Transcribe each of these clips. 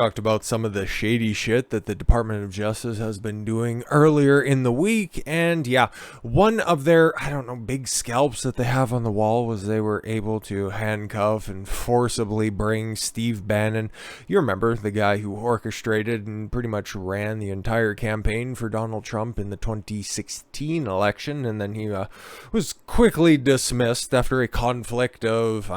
Talked about some of the shady shit that the Department of Justice has been doing earlier in the week. And yeah, one of their, big scalps that they have on the wall was they were able to handcuff and forcibly bring Steve Bannon. You remember the guy who orchestrated and pretty much ran the entire campaign for Donald Trump in the 2016 election. And then he was quickly dismissed after a conflict of,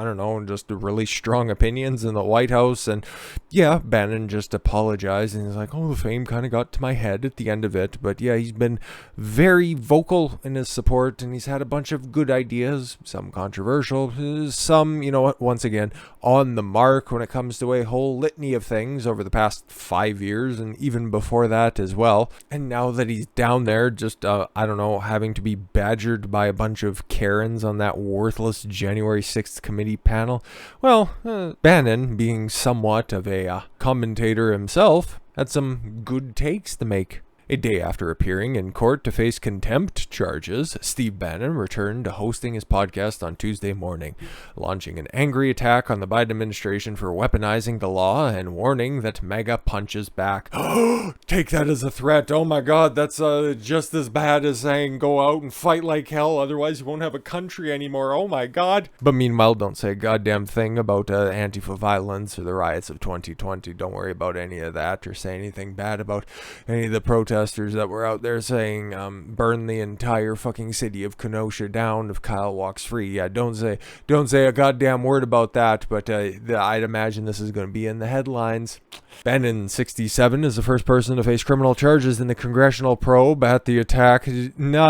just really strong opinions in the White House. And yeah, Bannon just apologized and he's like, the fame kind of got to my head at the end of it. But yeah, he's been very vocal in his support and he's had a bunch of good ideas, some controversial, some, once again, on the mark when it comes to a whole litany of things over the past 5 years and even before that as well. And now that he's down there just, having to be badgered by a bunch of Karens on that worthless January 6th committee panel, Bannon, being somewhat of a commentator himself, had some good takes to make. A day after appearing in court to face contempt charges, Steve Bannon returned to hosting his podcast on Tuesday morning, launching an angry attack on the Biden administration for weaponizing the law and warning that MAGA punches back. Take that as a threat. Oh my God, that's just as bad as saying go out and fight like hell, otherwise you won't have a country anymore. Oh my God. But meanwhile, don't say a goddamn thing about Antifa violence or the riots of 2020. Don't worry about any of that or say anything bad about any of the protesters that were out there saying burn the entire fucking city of Kenosha down if Kyle walks free. Yeah, don't say a goddamn word about that, but I'd imagine this is going to be in the headlines. Bannon, 67, is the first person to face criminal charges in the congressional probe at the attack. No.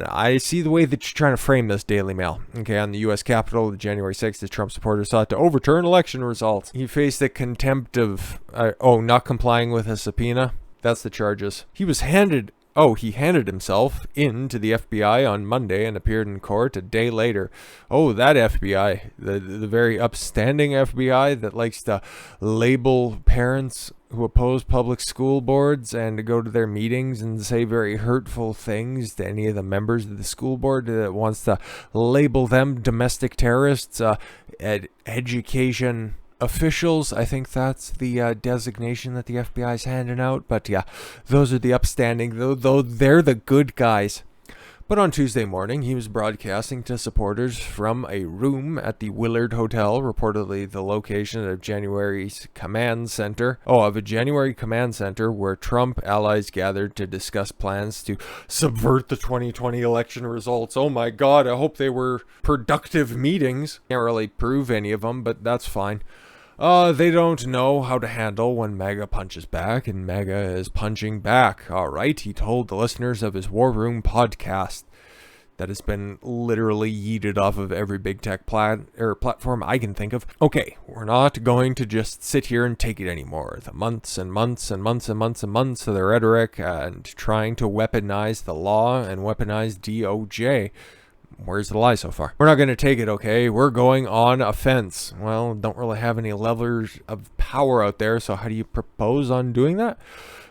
I see the way that you're trying to frame this, Daily Mail. Okay, on the U.S. Capitol, the January 6th, the Trump supporters sought to overturn election results. He faced the contempt of, not complying with a subpoena. That's the charges. He handed himself in to the FBI on Monday and appeared in court a day later. Oh, that FBI, the very upstanding FBI that likes to label parents who oppose public school boards and to go to their meetings and say very hurtful things to any of the members of the school board, that wants to label them domestic terrorists, education officials. I think that's the designation that the FBI is handing out. But yeah, those are the upstanding, though they're the good guys. But on Tuesday morning, he was broadcasting to supporters from a room at the Willard Hotel, reportedly the location of January's command center. Of a January command center where Trump allies gathered to discuss plans to subvert the 2020 election results. Oh my God, I hope they were productive meetings. Can't really prove any of them, but that's fine. They don't know how to handle when MAGA punches back, and MAGA is punching back. All right, he told the listeners of his War Room podcast that has been literally yeeted off of every big tech platform I can think of. Okay, we're not going to just sit here and take it anymore. The months and months and months and months and months of the rhetoric and trying to weaponize the law and weaponize DOJ. Where's the lie so far? We're not going to take it, okay? We're going on offense. Well, don't really have any levers of power out there, so how do you propose on doing that?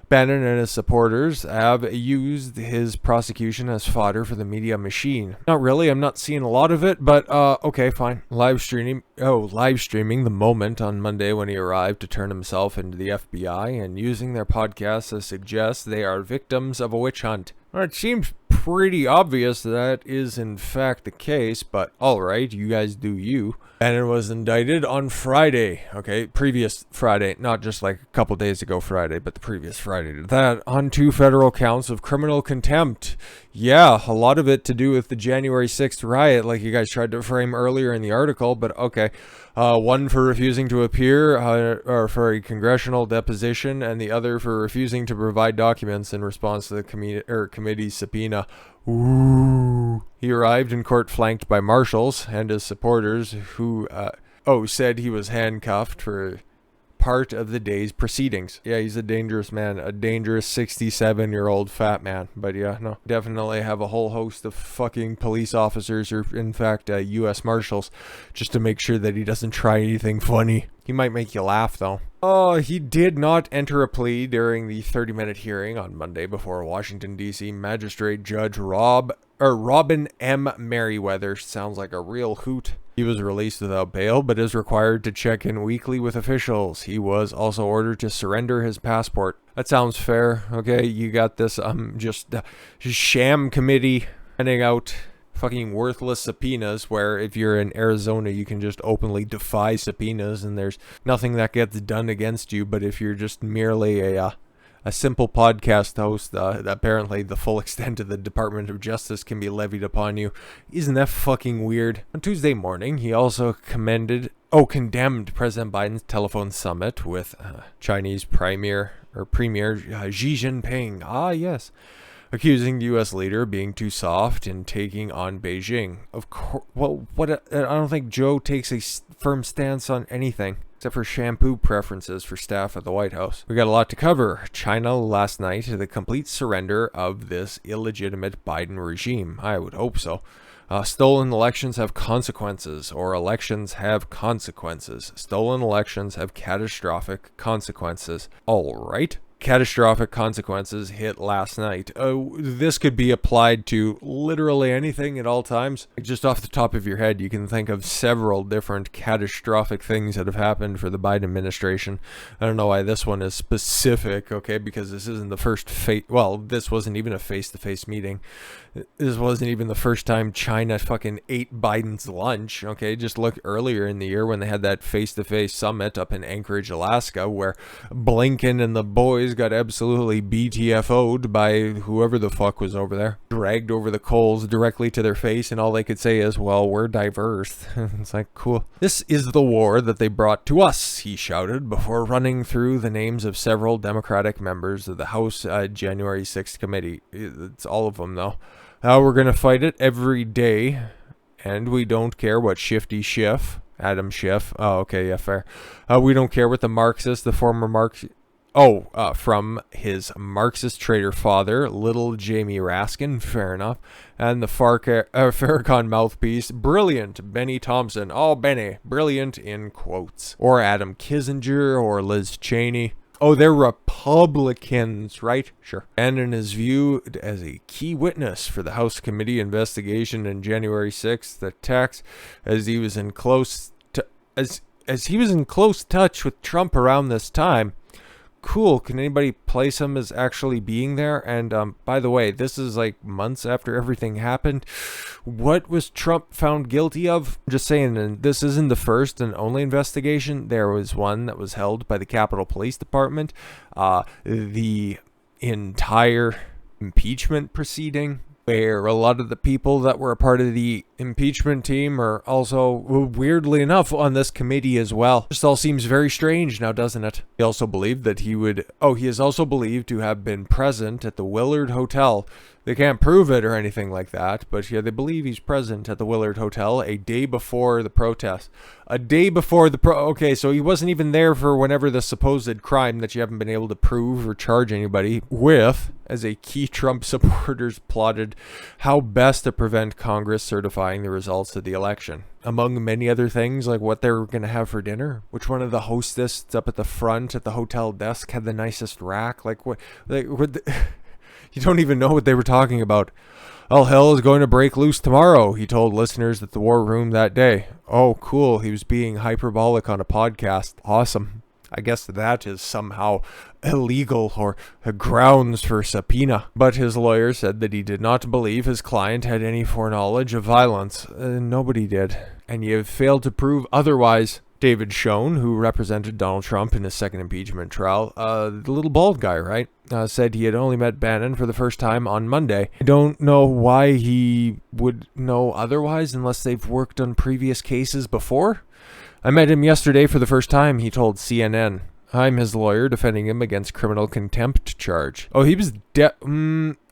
Bannon and his supporters have used his prosecution as fodder for the media machine. Not really, I'm not seeing a lot of it, but okay, fine. Live streaming the moment on Monday when he arrived to turn himself into the FBI and using their podcast to suggest they are victims of a witch hunt. Well, it seems pretty obvious that is in fact the case, but alright, you guys do you. Bannon was indicted on Friday, previous Friday, not just like a couple days ago Friday, but the previous Friday to that, on 2 federal counts of criminal contempt. Yeah, a lot of it to do with the January 6th riot, like you guys tried to frame earlier in the article, but okay. One for refusing to appear or for a congressional deposition, and the other for refusing to provide documents in response to the committee's subpoena. Ooh. He arrived in court flanked by marshals and his supporters who said he was handcuffed for part of the day's proceedings. Yeah, he's a dangerous man, a dangerous 67-year-old fat man. But yeah, no, definitely have a whole host of fucking police officers, or in fact, U.S. Marshals, just to make sure that he doesn't try anything funny. He might make you laugh, though. He did not enter a plea during the 30-minute hearing on Monday before Washington, D.C. Magistrate Judge Robin M. Merriweather. Sounds like a real hoot. He was released without bail, but is required to check in weekly with officials. He was also ordered to surrender his passport. That sounds fair, okay? You got this just sham committee handing out fucking worthless subpoenas, where if you're in Arizona you can just openly defy subpoenas and there's nothing that gets done against you. But if you're just merely a simple podcast host, apparently the full extent of the Department of Justice can be levied upon you. Isn't that fucking weird? On Tuesday morning, he also condemned President Biden's telephone summit with Chinese Premier Xi Jinping. Ah, yes. Accusing the U.S. leader of being too soft in taking on Beijing. Of course, I don't think Joe takes a firm stance on anything, except for shampoo preferences for staff at the White House. We got a lot to cover. China last night, the complete surrender of this illegitimate Biden regime. I would hope so. Stolen elections have consequences, or elections have consequences. Stolen elections have catastrophic consequences. All right. Catastrophic consequences hit last night. This could be applied to literally anything at all times. Just off the top of your head, you can think of several different catastrophic things that have happened for the Biden administration. I don't know why this one is specific, okay, because this isn't the first this wasn't even a face-to-face meeting. This wasn't even the first time China fucking ate Biden's lunch, okay? Just look earlier in the year when they had that face-to-face summit up in Anchorage, Alaska, where Blinken and the boys got absolutely BTFO'd by whoever the fuck was over there. Dragged over the coals directly to their face, and all they could say is, well, we're diverse. It's like, cool. This is the war that they brought to us, he shouted, before running through the names of several Democratic members of the House January 6th committee. It's all of them, though. We're going to fight it every day, and we don't care what Adam Schiff. Oh, okay, yeah, fair. We don't care what the former Marxist, from his Marxist traitor father, little Jamie Raskin, fair enough, and the Farrakhan mouthpiece, brilliant Benny Thompson. Oh, Benny, brilliant in quotes. Or Adam Kissinger, or Liz Cheney. Oh, they're Republicans, right? Sure. And in his view as a key witness for the House Committee investigation in January 6th attacks, as he was in close touch with Trump around this time. Cool. Can anybody place him as actually being there? And by the way, this is like months after everything happened. What was Trump found guilty of? I'm just saying, and this isn't the first and only investigation. There was one that was held by the Capitol Police Department. The entire impeachment proceeding, where a lot of the people that were a part of the impeachment team are also, weirdly enough, on this committee as well. This all seems very strange now, doesn't it? He also believed that he is also believed to have been present at the Willard Hotel. They can't prove it or anything like that, but yeah, they believe he's present at the Willard Hotel a day before the protest. A day before okay, so he wasn't even there for whenever the supposed crime that you haven't been able to prove or charge anybody with, as a key Trump supporters plotted how best to prevent Congress certifying the results of the election. Among many other things, like what they were going to have for dinner. Which one of the hostesses up at the front at the hotel desk had the nicest rack? You don't even know what they were talking about. All hell is going to break loose tomorrow, he told listeners at the War Room that day. Oh, cool. He was being hyperbolic on a podcast. Awesome. I guess that is somehow illegal or grounds for subpoena. But his lawyer said that he did not believe his client had any foreknowledge of violence. Nobody did. And you have failed to prove otherwise. David Schoen, who represented Donald Trump in his second impeachment trial, the little bald guy, right, said he had only met Bannon for the first time on Monday. I don't know why he would know otherwise unless they've worked on previous cases before. I met him yesterday for the first time, he told CNN. I'm his lawyer defending him against criminal contempt charge. Oh, he was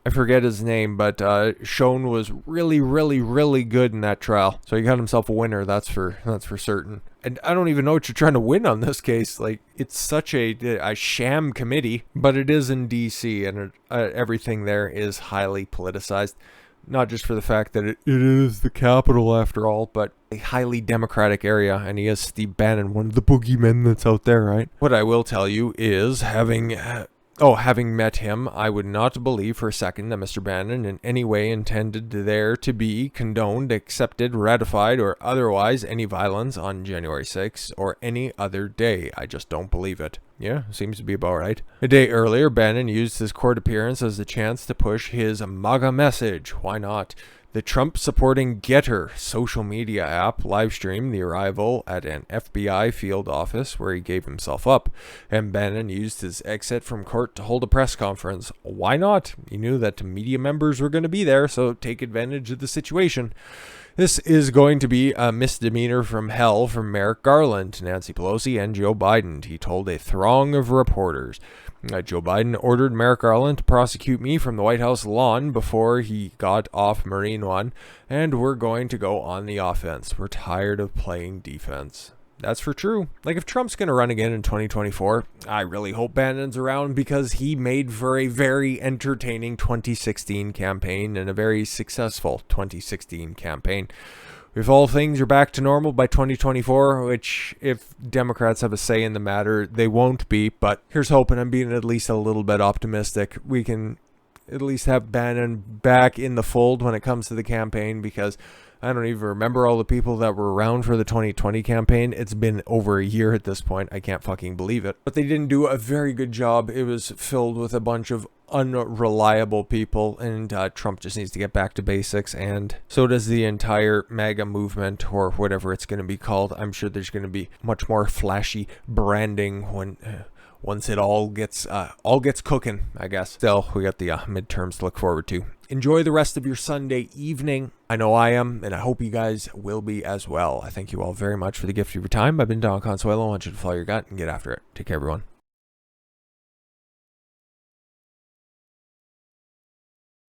I forget his name, but Schoen was really, really, really good in that trial. So he got himself a winner, that's for certain. And I don't even know what you're trying to win on this case. Like, it's such a sham committee, but it is in D.C. and everything there is highly politicized. Not just for the fact that it is the capital after all, but a highly democratic area, and he is Steve Bannon, one of the boogeymen that's out there, right? What I will tell you is, having Oh, having met him, I would not believe for a second that Mr. Bannon in any way intended there to be condoned, accepted, ratified, or otherwise any violence on January 6th or any other day. I just don't believe it. Yeah, seems to be about right. A day earlier, Bannon used his court appearance as a chance to push his MAGA message. Why not? The Trump-supporting Getter social media app livestreamed the arrival at an FBI field office where he gave himself up, and Bannon used his exit from court to hold a press conference. Why not? He knew that media members were going to be there, so take advantage of the situation. This is going to be a misdemeanor from hell from Merrick Garland, Nancy Pelosi, and Joe Biden, he told a throng of reporters. Joe Biden ordered Merrick Garland to prosecute me from the White House lawn before he got off Marine One, and we're going to go on the offense. We're tired of playing defense. That's for true. Like, if Trump's going to run again in 2024, I really hope Bannon's around because he made for a very entertaining 2016 campaign and a very successful 2016 campaign. If all things are back to normal by 2024, which if Democrats have a say in the matter, they won't be, but here's hoping. I'm being at least a little bit optimistic. We can at least have Bannon back in the fold when it comes to the campaign, because I don't even remember all the people that were around for the 2020 campaign. It's been over a year at this point. I can't fucking believe it. But they didn't do a very good job. It was filled with a bunch of unreliable people, and Trump just needs to get back to basics, and so does the entire MAGA movement, or whatever it's going to be called. I'm sure there's going to be much more flashy branding when once it all gets cooking, I guess. Still, we got the midterms to look forward to. Enjoy the rest of your Sunday evening. I know I am, and I hope you guys will be as well. I thank you all very much for the gift of your time. I've been Don Consuelo. I want you to follow your gut and get after it. Take care, everyone.